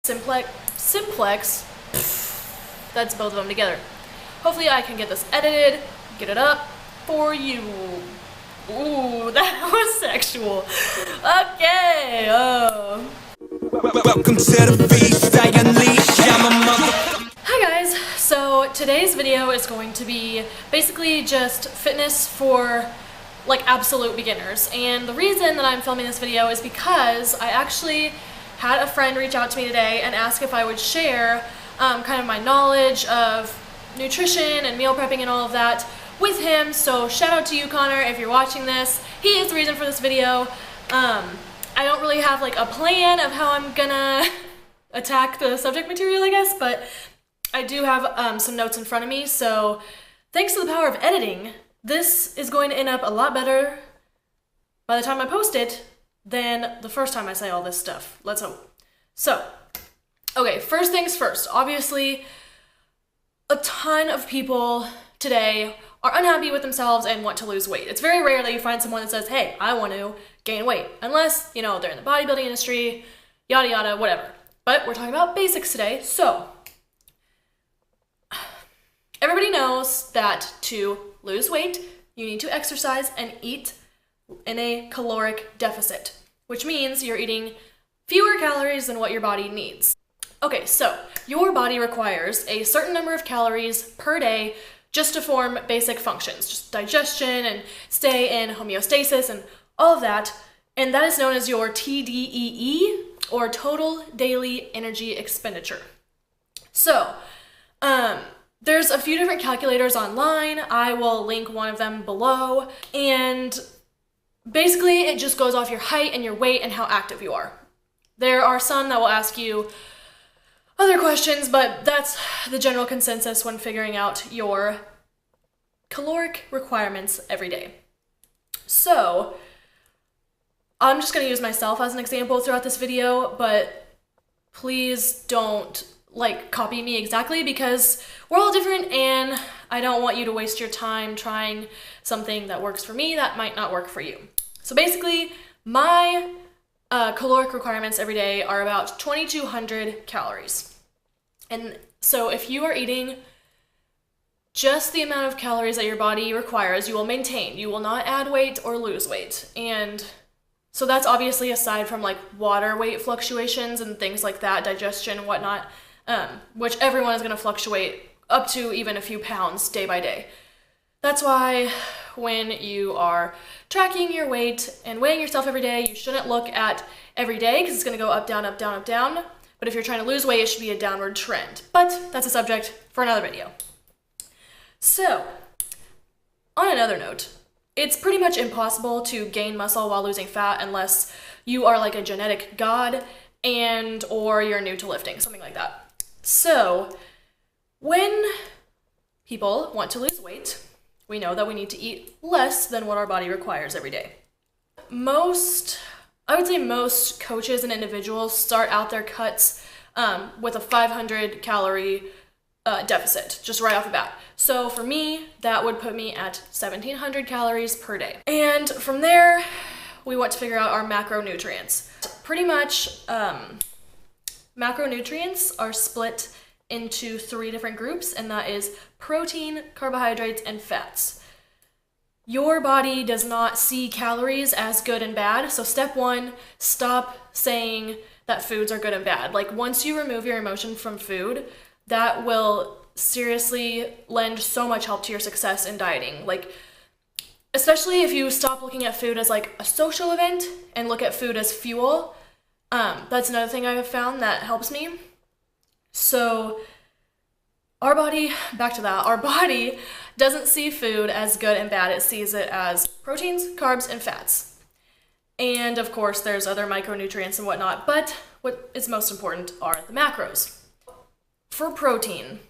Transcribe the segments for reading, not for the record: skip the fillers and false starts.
Simplex, that's both of them together. Hopefully I can get this edited, get it up for you. Ooh, that was sexual. Okay, Welcome to the feast, I unleash, I'm a mother. Hi guys, so today's video is going to be basically just fitness for like absolute beginners. And the reason that I'm filming this video is because I actually had a friend reach out to me today and ask if I would share kind of my knowledge of nutrition and meal prepping and all of that with him. So shout out to you, Connor, if you're watching this. He is the reason for this video. I don't really have like a plan of how I'm gonna attack the subject material, I guess, but I do have some notes in front of me. So thanks to the power of editing, this is going to end up a lot better by the time I post it than the first time I say all this stuff. Let's hope. So, okay, first things first. Obviously, a ton of people today are unhappy with themselves and want to lose weight. It's very rare that you find someone that says, hey, I want to gain weight. Unless, you know, they're in the bodybuilding industry, yada yada, whatever. But we're talking about basics today. So, everybody knows that to lose weight, you need to exercise and eat in a caloric deficit, which means you're eating fewer calories than what your body needs. Okay, so your body requires a certain number of calories per day just to form basic functions, just digestion and stay in homeostasis and all of that, and that is known as your TDEE, or total daily energy expenditure. So, there's a few different calculators online. I will link one of them below, and basically it just goes off your height and your weight and how active you are. There are some that will ask you other questions, but that's the general consensus when figuring out your caloric requirements every day. So, I'm just gonna use myself as an example throughout this video, but please don't like copy me exactly because we're all different and I don't want you to waste your time trying something that works for me that might not work for you. So basically, my caloric requirements every day are about 2,200 calories. And so if you are eating just the amount of calories that your body requires, you will maintain. You will not add weight or lose weight. And so that's obviously aside from like water weight fluctuations and things like that, digestion and whatnot, which everyone is going to fluctuate up to even a few pounds day by day. That's why when you are tracking your weight and weighing yourself every day, you shouldn't look at every day because it's going to go up, down, up, down, up, down. But if you're trying to lose weight, it should be a downward trend. But that's a subject for another video. So, on another note, it's pretty much impossible to gain muscle while losing fat unless you are like a genetic god and or you're new to lifting, something like that. So, when people want to lose weight, we know that we need to eat less than what our body requires every day. I would say most coaches and individuals start out their cuts with a 500 calorie deficit, just right off the bat. So for me, that would put me at 1,700 calories per day. And from there, we want to figure out our macronutrients. Pretty much, macronutrients are split into 3 different groups, and that is protein, carbohydrates, and fats. Your body does not see calories as good and bad, so step 1, stop saying that foods are good and bad. Like once you remove your emotion from food, that will seriously lend so much help to your success in dieting. Like, especially if you stop looking at food as like a social event and look at food as fuel. That's another thing I have found that helps me. So our body doesn't see food as good and bad. It sees it as proteins, carbs, and fats. And of course, there's other micronutrients and whatnot, but what is most important are the macros. For protein,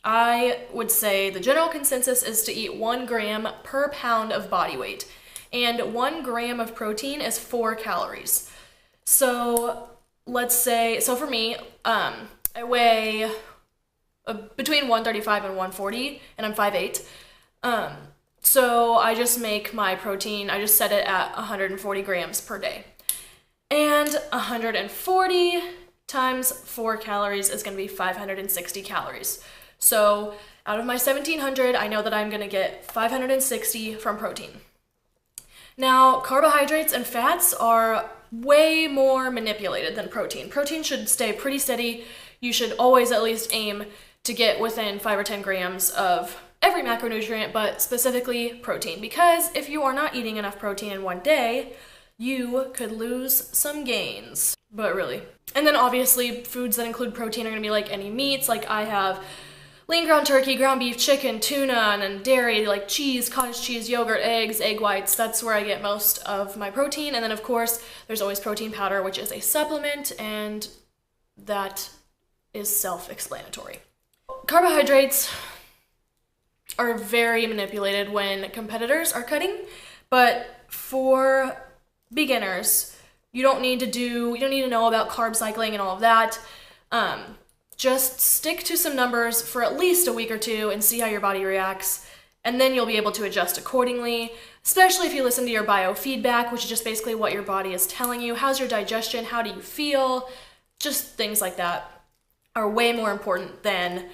I would say the general consensus is to eat 1 gram per pound of body weight. And 1 gram of protein is 4 calories. So let's say, so for me, I weigh between 135 and 140, and I'm 5'8". So I just make my protein, I just set it at 140 grams per day. And 140 times 4 calories is going to be 560 calories. So out of my 1700, I know that I'm going to get 560 from protein. Now, carbohydrates and fats are way more manipulated than protein. Protein should stay pretty steady. You should always at least aim to get within 5 or 10 grams of every macronutrient, but specifically protein, because if you are not eating enough protein in one day, you could lose some gains, but really. And then obviously foods that include protein are gonna be like any meats, like I have lean ground turkey, ground beef, chicken, tuna, and then dairy, like cheese, cottage cheese, yogurt, eggs, egg whites. That's where I get most of my protein. And then of course, there's always protein powder, which is a supplement, and that is self-explanatory. Carbohydrates are very manipulated when competitors are cutting, but for beginners, you don't need to know about carb cycling and all of that. Just stick to some numbers for at least a week or two and see how your body reacts, and then you'll be able to adjust accordingly, especially if you listen to your biofeedback, which is just basically what your body is telling you. How's your digestion? How do you feel? Just things like that are way more important than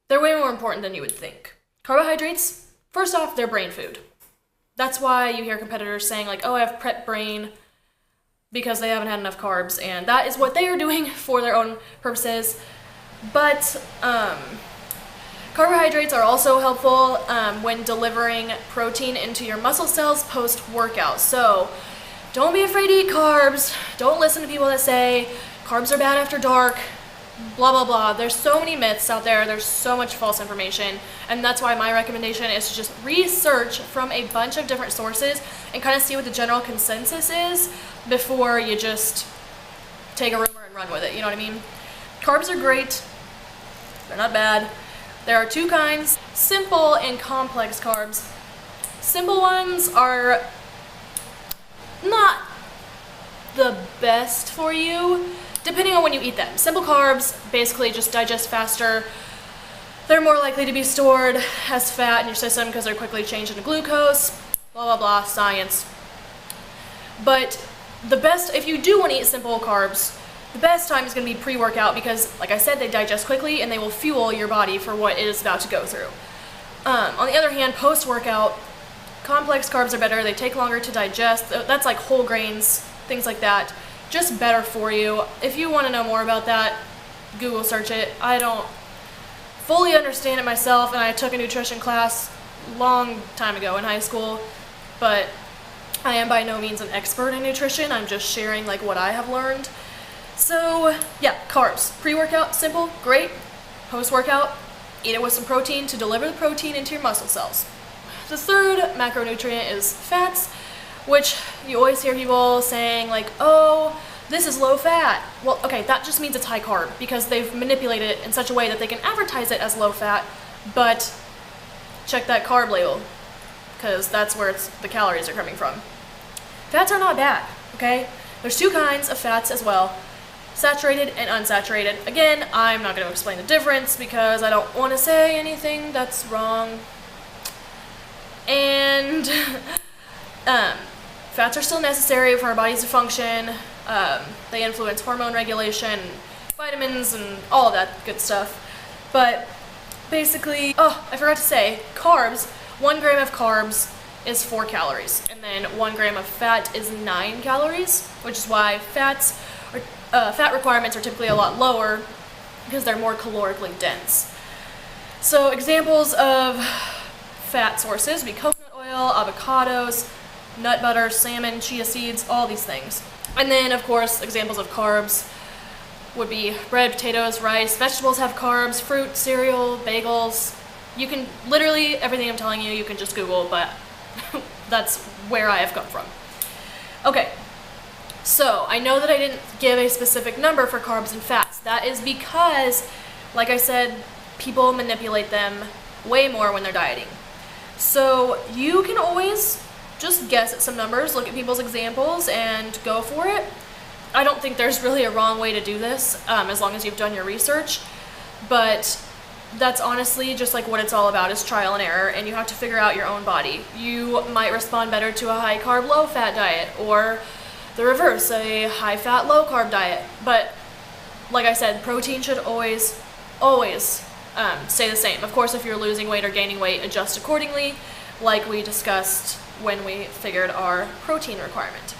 you would think. Carbohydrates, first off, they're brain food. That's why you hear competitors saying like, oh, I have prep brain, because they haven't had enough carbs, and that is what they are doing for their own purposes. But carbohydrates are also helpful when delivering protein into your muscle cells post-workout. So don't be afraid to eat carbs. Don't listen to people that say carbs are bad after dark, blah, blah, blah. There's so many myths out there. There's so much false information. And that's why my recommendation is to just research from a bunch of different sources and kind of see what the general consensus is before you just take a rumor and run with it. You know what I mean? Carbs are great. They're not bad. There are two kinds, simple and complex carbs. Simple ones are not the best for you, depending on when you eat them. Simple carbs basically just digest faster. They're more likely to be stored as fat in your system because they're quickly changed into glucose, blah, blah, blah, science. But the best, if you do want to eat simple carbs, the best time is going to be pre-workout because, like I said, they digest quickly and they will fuel your body for what it is about to go through. On the other hand, post-workout, complex carbs are better. They take longer to digest. That's like whole grains, things like that. Just better for you. If you want to know more about that, Google search it. I don't fully understand it myself, and I took a nutrition class long time ago in high school, but I am by no means an expert in nutrition. I'm just sharing like what I have learned. So yeah, carbs. Pre-workout, simple, great. Post-workout, eat it with some protein to deliver the protein into your muscle cells. The third macronutrient is fats, which you always hear people saying like, oh, this is low fat. Well, okay, that just means it's high carb because they've manipulated it in such a way that they can advertise it as low fat, but check that carb label because that's where the calories are coming from. Fats are not bad, okay? There's two kinds of fats as well, saturated and unsaturated. Again, I'm not going to explain the difference because I don't want to say anything that's wrong. And fats are still necessary for our bodies to function. They influence hormone regulation, vitamins, and all of that good stuff. But basically, oh, I forgot to say, carbs, 1 gram of carbs is 4 calories, and then 1 gram of fat is 9 calories, which is why fat requirements are typically a lot lower because they're more calorically dense. So examples of fat sources would be coconut oil, avocados, nut butter, salmon, chia seeds, all these things. And then, of course, examples of carbs would be bread, potatoes, rice. Vegetables have carbs, fruit, cereal, bagels. You can, literally, everything I'm telling you, you can just Google, but that's where I have come from. Okay, so I know that I didn't give a specific number for carbs and fats. That is because, like I said, people manipulate them way more when they're dieting. So you can always just guess at some numbers, look at people's examples, and go for it. I don't think there's really a wrong way to do this, as long as you've done your research. But that's honestly just like what it's all about, is trial and error, and you have to figure out your own body. You might respond better to a high-carb, low-fat diet, or the reverse, a high-fat, low-carb diet. But like I said, protein should always stay the same. Of course, if you're losing weight or gaining weight, adjust accordingly, like we discussed when we figured our protein requirement.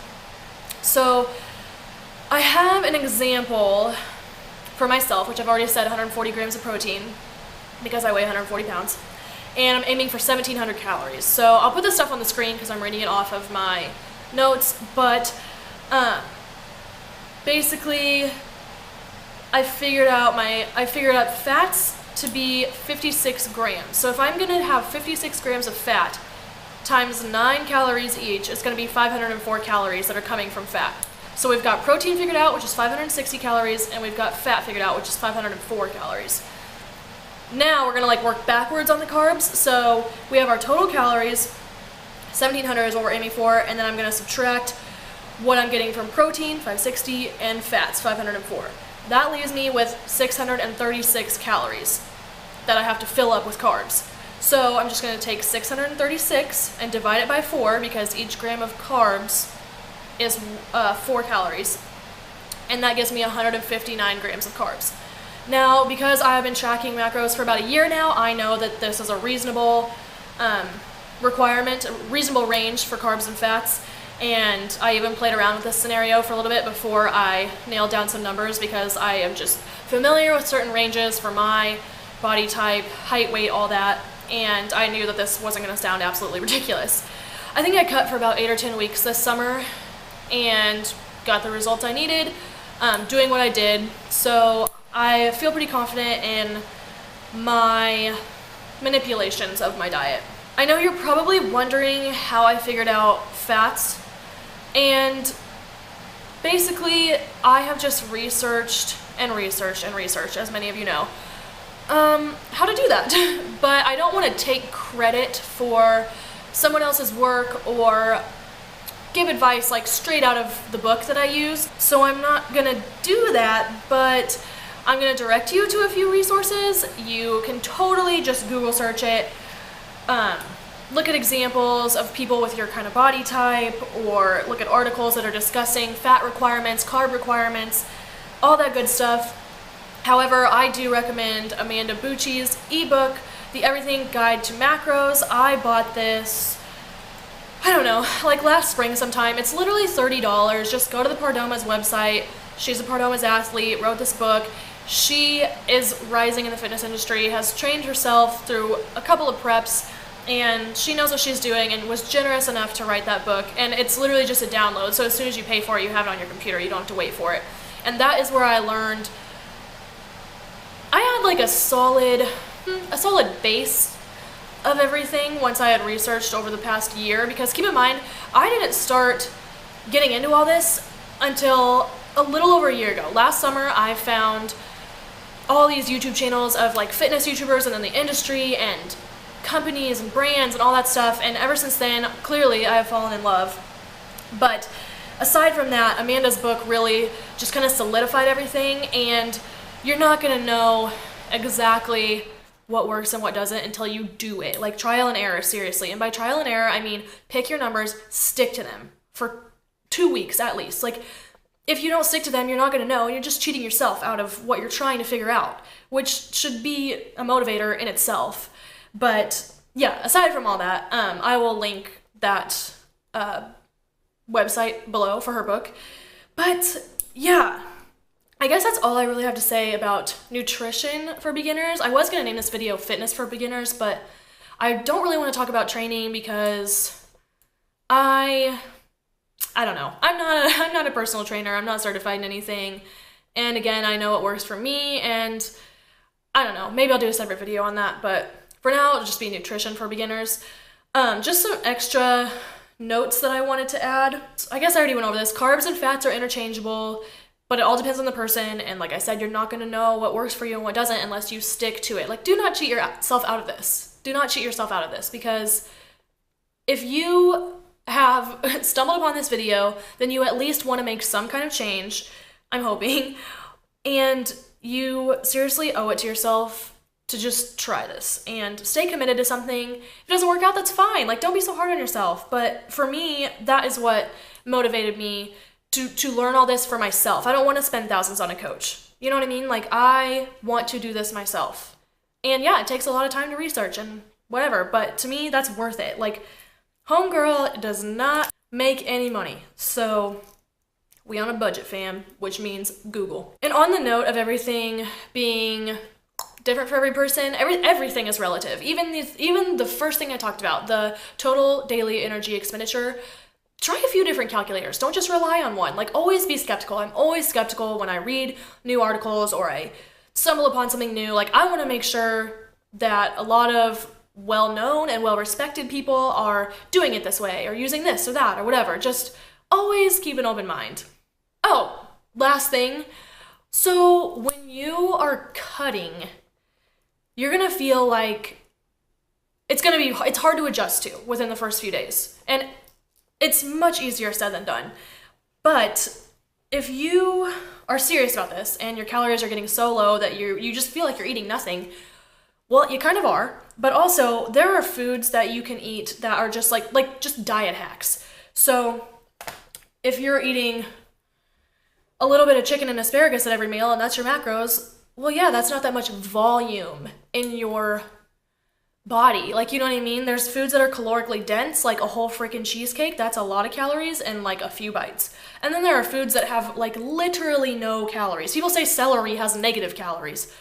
So I have an example for myself, which I've already said 140 grams of protein because I weigh 140 pounds, and I'm aiming for 1,700 calories. So I'll put this stuff on the screen because I'm reading it off of my notes, but basically I figured out fats to be 56 grams. So if I'm gonna have 56 grams of fat times 9 calories each, it's gonna be 504 calories that are coming from fat. So we've got protein figured out, which is 560 calories, and we've got fat figured out, which is 504 calories. Now we're gonna like work backwards on the carbs. So we have our total calories, 1,700 is what we're aiming for, and then I'm gonna subtract what I'm getting from protein, 560, and fats, 504. That leaves me with 636 calories that I have to fill up with carbs. So I'm just gonna take 636 and divide it by 4 because each gram of carbs is 4 calories. And that gives me 159 grams of carbs. Now, because I have been tracking macros for about a year now, I know that this is a reasonable requirement, a reasonable range for carbs and fats. And I even played around with this scenario for a little bit before I nailed down some numbers because I am just familiar with certain ranges for my body type, height, weight, all that. And I knew that this wasn't going to sound absolutely ridiculous. I think I cut for about 8 or 10 weeks this summer and got the results I needed, doing what I did. So I feel pretty confident in my manipulations of my diet. I know you're probably wondering how I figured out fats, and basically I have just researched, as many of you know, how to do that. But I don't want to take credit for someone else's work or give advice like straight out of the book that I use, so I'm not gonna do that, but I'm gonna direct you to a few resources. You can totally just Google search it, look at examples of people with your kind of body type, or look at articles that are discussing fat requirements, carb requirements, all that good stuff. However, I do recommend Amanda Bucci's ebook, The Everything Guide to Macros. I bought this, I don't know, like last spring sometime. It's literally $30. Just go to the Pardoma's website. She's a Pardoma's athlete, wrote this book. She is rising in the fitness industry, has trained herself through a couple of preps, and she knows what she's doing and was generous enough to write that book. And it's literally just a download, so as soon as you pay for it, you have it on your computer. You don't have to wait for it. And that is where I learned. I had like a solid base of everything once I had researched over the past year, because keep in mind, I didn't start getting into all this until a little over a year ago. Last summer, I found all these YouTube channels of like fitness YouTubers and then the industry and companies and brands and all that stuff, and ever since then, clearly, I have fallen in love. But aside from that, Amanda's book really just kind of solidified everything, and you're not gonna know exactly what works and what doesn't until you do it. Like trial and error, seriously. And by trial and error, I mean pick your numbers, stick to them for 2 weeks at least. Like if you don't stick to them, you're not gonna know, and you're just cheating yourself out of what you're trying to figure out, which should be a motivator in itself. But yeah, aside from all that, I will link that website below for her book. But yeah, I guess that's all I really have to say about nutrition for beginners. I was gonna name this video Fitness for Beginners, but I don't really want to talk about training because I don't know. I'm not a personal trainer. I'm not certified in anything. And again, I know what works for me, and I don't know. Maybe I'll do a separate video on that, but for now, it'll just be nutrition for beginners. Just some extra notes that I wanted to add. I guess I already went over this. Carbs and fats are interchangeable, but it all depends on the person. And like I said, you're not gonna know what works for you and what doesn't unless you stick to it. Like, do not cheat yourself out of this. Do not cheat yourself out of this, because if you have stumbled upon this video, then you at least want to make some kind of change, I'm hoping, and you seriously owe it to yourself to just try this and stay committed to something. If it doesn't work out, that's fine. Like, don't be so hard on yourself. But for me, that is what motivated me to learn all this for myself. I don't want to spend thousands on a coach. You know what I mean? Like, I want to do this myself. And yeah, it takes a lot of time to research and whatever, but to me, that's worth it. Like, homegirl does not make any money, so we on a budget, fam, which means Google. And on the note of everything being different for every person, everything is relative. Even the first thing I talked about, the total daily energy expenditure, try a few different calculators. Don't just rely on one. Like, always be skeptical. I'm always skeptical when I read new articles or I stumble upon something new. Like, I want to make sure that a lot of well-known and well-respected people are doing it this way or using this or that or whatever. Just always keep an open mind. Oh, last thing. So when you are cutting, you're gonna feel like it's hard to adjust to within the first few days. And it's much easier said than done. But if you are serious about this and your calories are getting so low that you just feel like you're eating nothing, well, you kind of are. But also, there are foods that you can eat that are just like just diet hacks. So if you're eating a little bit of chicken and asparagus at every meal and that's your macros, well, yeah, that's not that much volume in your body. Like, you know what I mean? There's foods that are calorically dense, like a whole freaking cheesecake. That's a lot of calories and like a few bites. And then there are foods that have like literally no calories. People say celery has negative calories,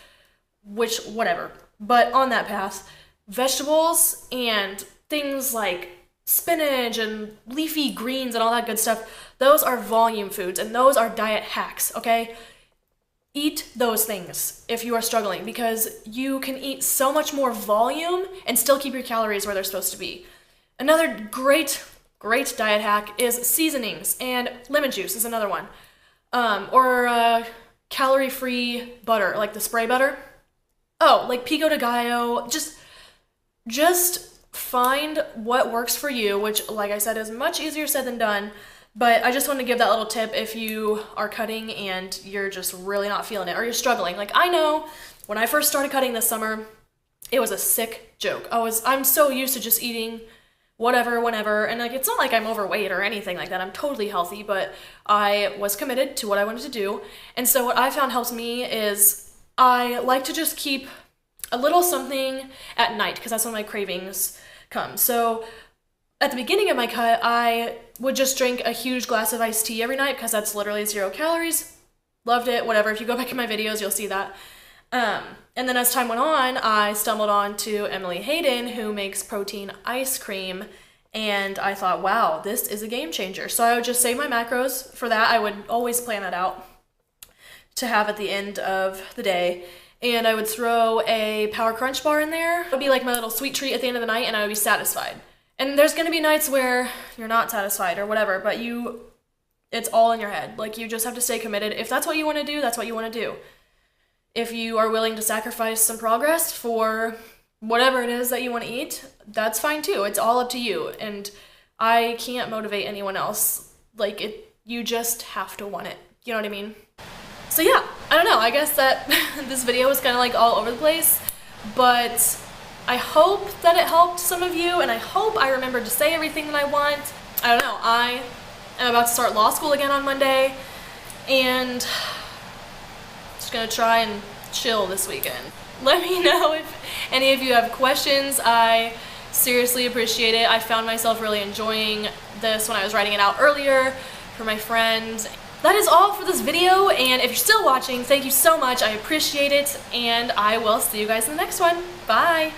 which, whatever. But on that path, vegetables and things like spinach and leafy greens and all that good stuff, those are volume foods and those are diet hacks, okay? Eat those things if you are struggling, because you can eat so much more volume and still keep your calories where they're supposed to be. Another great diet hack is seasonings, and lemon juice is another one. Or calorie-free butter, like the spray butter. Oh, like pico de gallo. Just find what works for you, which, like I said, is much easier said than done. But I just want to give that little tip if you are cutting and you're just really not feeling it or you're struggling. Like, I know when I first started cutting this summer, it was a sick joke. I'm so used to just eating whatever, whenever, and like, it's not like I'm overweight or anything like that. I'm totally healthy, but I was committed to what I wanted to do. And so what I found helps me is I like to just keep a little something at night, because that's when my cravings come. So at the beginning of my cut, I would just drink a huge glass of iced tea every night, because that's literally 0 calories. Loved it, whatever. If you go back in my videos, you'll see that. And then as time went on, I stumbled on to Emily Hayden, who makes protein ice cream, and I thought, wow, this is a game changer. So I would just save my macros for that. I would always plan that out to have at the end of the day. And I would throw a Power Crunch bar in there. It would be like my little sweet treat at the end of the night, and I would be satisfied. And there's gonna be nights where you're not satisfied or whatever, but it's all in your head. Like, you just have to stay committed. If that's what you wanna do, that's what you wanna do. If you are willing to sacrifice some progress for whatever it is that you wanna eat, that's fine too. It's all up to you. And I can't motivate anyone else. Like, you just have to want it. You know what I mean? So yeah, I don't know. I guess that this video was kind of like all over the place, but I hope that it helped some of you, and I hope I remembered to say everything that I want. I don't know, I am about to start law school again on Monday, and just gonna try and chill this weekend. Let me know if any of you have questions. I seriously appreciate it. I found myself really enjoying this when I was writing it out earlier for my friends. That is all for this video, and if you're still watching, thank you so much. I appreciate it, and I will see you guys in the next one. Bye!